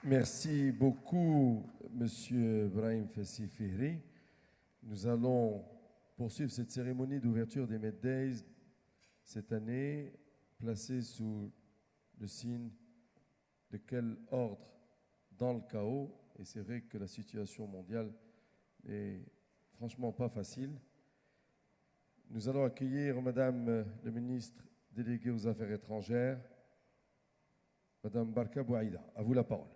Merci beaucoup, Monsieur Brahim Fassi Fihri. Nous allons poursuivre cette cérémonie d'ouverture des Med Days cette année, placée sous le signe de quel ordre dans le chaos. Et c'est vrai que la situation mondiale n'est franchement pas facile. Nous allons accueillir Madame le ministre délégué aux Affaires étrangères, Madame Barka Bouaïda. À vous la parole.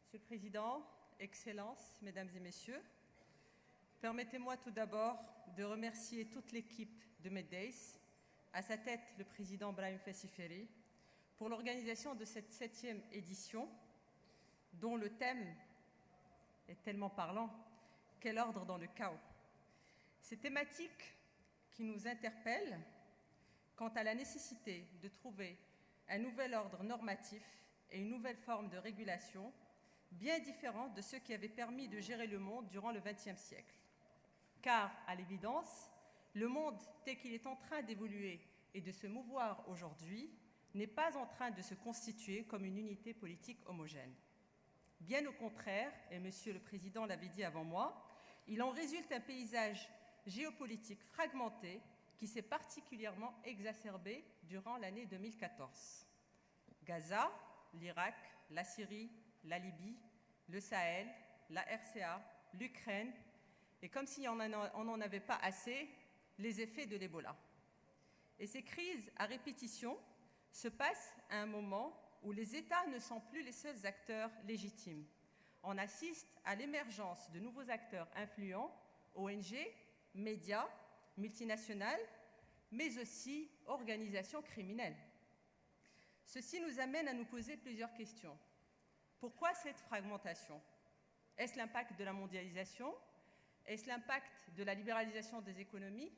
Monsieur le Président, Excellences, Mesdames et Messieurs, permettez-moi tout d'abord de remercier toute l'équipe de Med Days, à sa tête le Président Brahim Fassi Fihri, pour l'organisation de cette 7e édition, dont le thème est tellement parlant, quel ordre dans le chaos. Ces thématiques qui nous interpellent quant à la nécessité de trouver un nouvel ordre normatif et une nouvelle forme de régulation bien différent de ceux qui avaient permis de gérer le monde durant le XXe siècle. Car, à l'évidence, le monde tel qu'il est en train d'évoluer et de se mouvoir aujourd'hui n'est pas en train de se constituer comme une unité politique homogène. Bien au contraire, et Monsieur le Président l'avait dit avant moi, il en résulte un paysage géopolitique fragmenté qui s'est particulièrement exacerbé durant l'année 2014. Gaza, l'Irak, la Syrie, la Libye, le Sahel, la RCA, l'Ukraine, et comme si on n'en avait pas assez, les effets de l'Ebola. Et ces crises à répétition se passent à un moment où les États ne sont plus les seuls acteurs légitimes. On assiste à l'émergence de nouveaux acteurs influents, ONG, médias, multinationales, mais aussi organisations criminelles. Ceci nous amène à nous poser plusieurs questions. Pourquoi cette fragmentation? Est-ce l'impact de la mondialisation? Est-ce l'impact de la libéralisation des économies?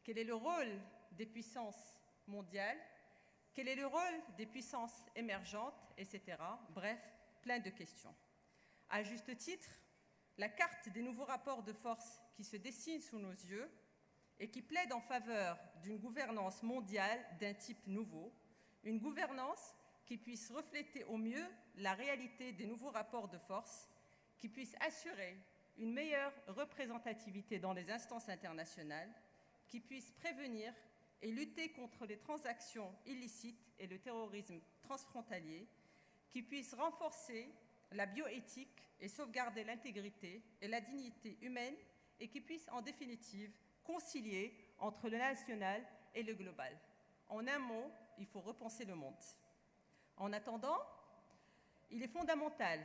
Quel est le rôle des puissances mondiales? Quel est le rôle des puissances émergentes, etc. Bref, plein de questions. À juste titre, la carte des nouveaux rapports de force qui se dessinent sous nos yeux et qui plaide en faveur d'une gouvernance mondiale d'un type nouveau, une gouvernance qui puisse refléter au mieux la réalité des nouveaux rapports de force, qui puisse assurer une meilleure représentativité dans les instances internationales, qui puisse prévenir et lutter contre les transactions illicites et le terrorisme transfrontalier, qui puisse renforcer la bioéthique et sauvegarder l'intégrité et la dignité humaine et qui puisse en définitive concilier entre le national et le global. En un mot, il faut repenser le monde. En attendant, il est fondamental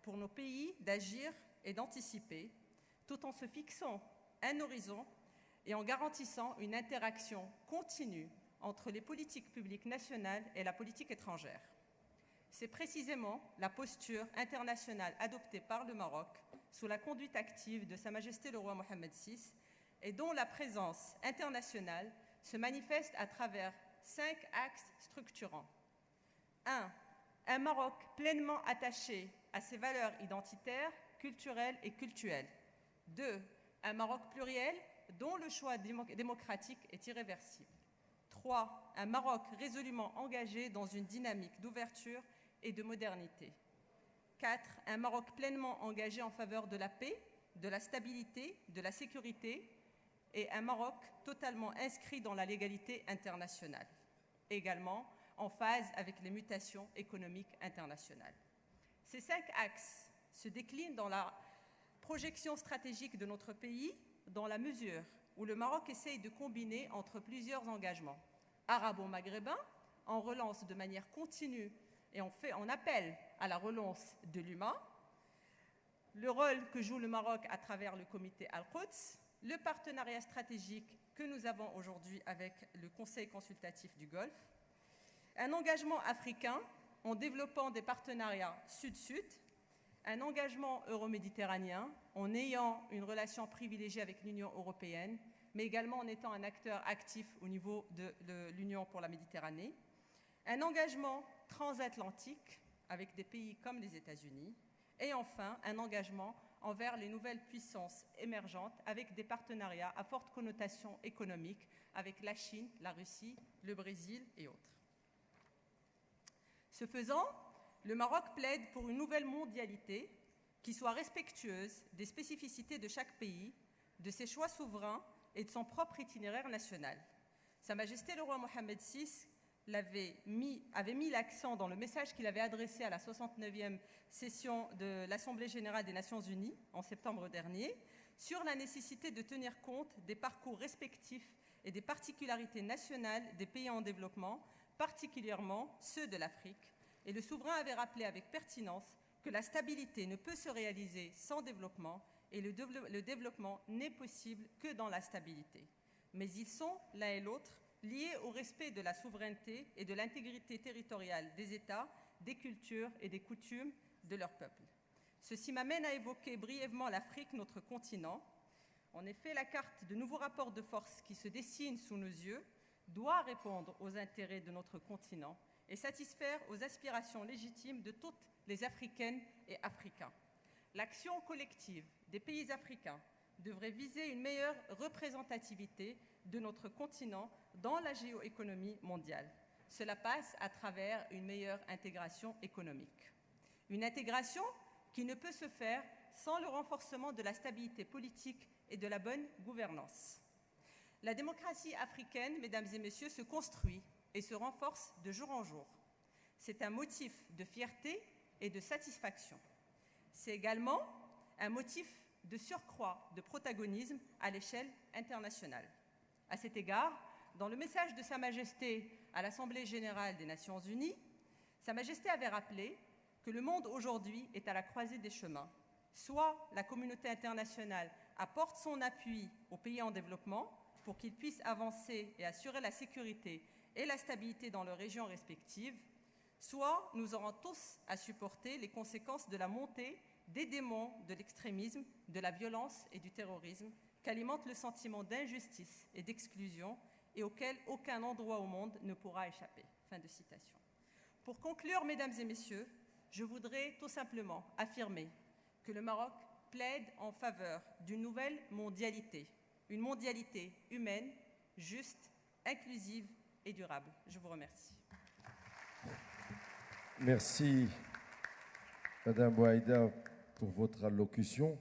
pour nos pays d'agir et d'anticiper tout en se fixant un horizon et en garantissant une interaction continue entre les politiques publiques nationales et la politique étrangère. C'est précisément la posture internationale adoptée par le Maroc sous la conduite active de Sa Majesté le roi Mohammed VI et dont la présence internationale se manifeste à travers 5 axes structurants. 1. Un Maroc pleinement attaché à ses valeurs identitaires, culturelles et cultuelles. 2. Un Maroc pluriel dont le choix démocratique est irréversible. 3. Un Maroc résolument engagé dans une dynamique d'ouverture et de modernité. 4. Un Maroc pleinement engagé en faveur de la paix, de la stabilité, de la sécurité et un Maroc totalement inscrit dans la légalité internationale. Également en phase avec les mutations économiques internationales. Ces 5 axes se déclinent dans la projection stratégique de notre pays dans la mesure où le Maroc essaye de combiner entre plusieurs engagements. Arabo-maghrébins, en relance de manière continue et on appelle à la relance de l'UMA, le rôle que joue le Maroc à travers le comité Al-Quds, le partenariat stratégique que nous avons aujourd'hui avec le Conseil consultatif du Golfe, un engagement africain en développant des partenariats sud-sud, un engagement euro-méditerranéen en ayant une relation privilégiée avec l'Union européenne, mais également en étant un acteur actif au niveau de l'Union pour la Méditerranée, un engagement transatlantique avec des pays comme les États-Unis, et enfin un engagement envers les nouvelles puissances émergentes avec des partenariats à forte connotation économique avec la Chine, la Russie, le Brésil et autres. Ce faisant, le Maroc plaide pour une nouvelle mondialité qui soit respectueuse des spécificités de chaque pays, de ses choix souverains et de son propre itinéraire national. Sa Majesté le roi Mohammed VI avait mis l'accent dans le message qu'il avait adressé à la 69e session de l'Assemblée générale des Nations unies en septembre dernier sur la nécessité de tenir compte des parcours respectifs et des particularités nationales des pays en développement, particulièrement ceux de l'Afrique. Et le souverain avait rappelé avec pertinence que la stabilité ne peut se réaliser sans développement et le développement n'est possible que dans la stabilité. Mais ils sont, l'un et l'autre, liés au respect de la souveraineté et de l'intégrité territoriale des États, des cultures et des coutumes de leur peuple. Ceci m'amène à évoquer brièvement l'Afrique, notre continent. En effet, la carte de nouveaux rapports de force qui se dessinent sous nos yeux doit répondre aux intérêts de notre continent et satisfaire aux aspirations légitimes de toutes les Africaines et Africains. L'action collective des pays africains devrait viser une meilleure représentativité de notre continent dans la géoéconomie mondiale. Cela passe à travers une meilleure intégration économique. Une intégration qui ne peut se faire sans le renforcement de la stabilité politique et de la bonne gouvernance. La démocratie africaine, mesdames et messieurs, se construit et se renforce de jour en jour. C'est un motif de fierté et de satisfaction. C'est également un motif de surcroît de protagonisme à l'échelle internationale. À cet égard, dans le message de Sa Majesté à l'Assemblée générale des Nations unies, Sa Majesté avait rappelé que le monde aujourd'hui est à la croisée des chemins. Soit la communauté internationale apporte son appui aux pays en développement pour qu'ils puissent avancer et assurer la sécurité et la stabilité dans leurs régions respectives, soit nous aurons tous à supporter les conséquences de la montée des démons de l'extrémisme, de la violence et du terrorisme qu'alimente le sentiment d'injustice et d'exclusion et auquel aucun endroit au monde ne pourra échapper. » Fin de citation. Pour conclure, mesdames et messieurs, je voudrais tout simplement affirmer que le Maroc plaide en faveur d'une nouvelle mondialité, une mondialité humaine, juste, inclusive et durable. Je vous remercie. Merci, Madame Bouaïda, pour votre allocution.